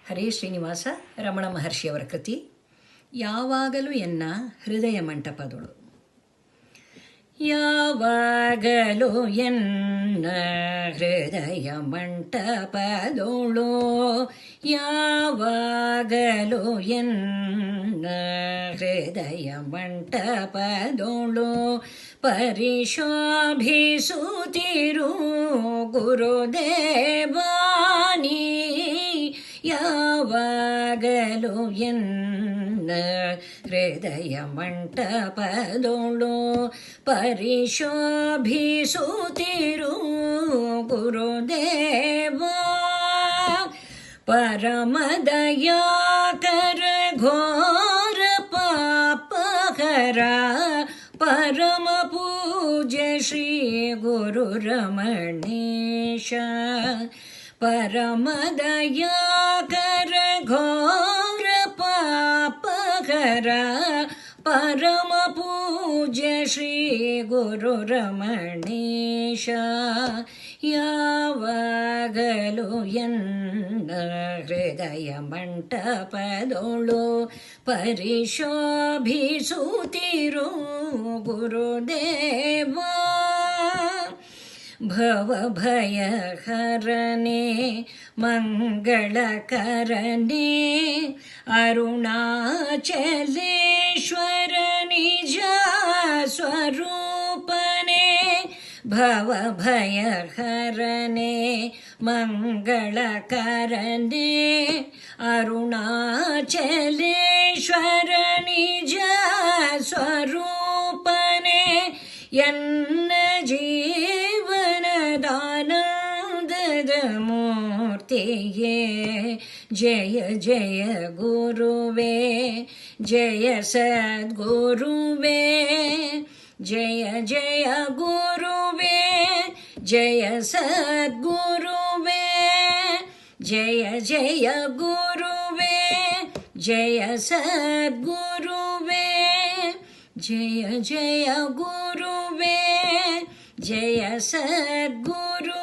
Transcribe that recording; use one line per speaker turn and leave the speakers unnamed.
ಹರೇ ಶ್ರೀನಿವಾಸ ರಮಣ ಮಹರ್ಷಿಯವರ ಕೃತಿ ಯಾವಾಗಲೂ ಎನ್ನ ಹೃದಯ ಮಂಟಪದೊಳು. ಯಾವಾಗಲೂ ಎನ್ನ ಹೃದಯ ಮಂಟಪದೊಳು, ಯಾವಾಗಲೂ ಎನ್ನ ಹೃದಯ ಮಂಟಪದೊಳು ಪರಿಶೋಭಿಸುತ್ತಿರು ಗುರುದೇವಾನಿ. ಯಾವಾಗಲೂ ಎನ್ನ ಹೃದಯ ಮಂಟಪದೊಳು ಪರಿಶೋಭಿಸುತ್ತಿರು ಗುರುದೇವ. ಪರಮದಯಾಕರ ಘೋರ ಪಾಪಕರ ಪರಮ ಪೂಜ್ಯ ಶ್ರೀ ಗುರು ರಮಣೇಶ. ಪರಮದಯಾಕರ ಘೋರ ಪಾಪಕರ ಪರಮ ಪೂಜ್ಯ ಶ್ರೀ ಗುರು ರಮಣೇಶ. ಯಾವಾಗಲೂ ಎನ್ನ ಹೃದಯ ಮಂಟಪದೊಳು ಪರಿಶೋಭಿಸುತ್ತಿರು ಗುರುದೇವ. ಭವಭಯಹರನೇ ಮಂಗಳಕರನೇ ಅರುಣಾಚಲೇಶ್ವರ ನಿಜ ಸ್ವರೂಪನೇ. ಭವಭಯಹರನೇ ಮಂಗಳಕರನೇ ಅರುಣಾಚಲೇಶ್ವರ ನಿಜ ಸ್ವರೂಪನೇ. ಎನ್ನ ಜೀವನದಾನಂದದ ಮೂರ್ತಿಯೇ ಜಯ ಜಯ ಗುರುವೇ, ಜಯ ಸದ್ಗುರುವೇ, ಜಯ ಜಯ ಗುರುವೇ, ಜಯ ಸದ್ಗುರುವೇ, ಜಯ ಜಯ ಗುರುವೇ, ಜಯ ಸದ್ಗುರುವೇ, ಜಯ ಜಯ ಗುರುವೇ, ಜಯ ಸದ್ಗುರು.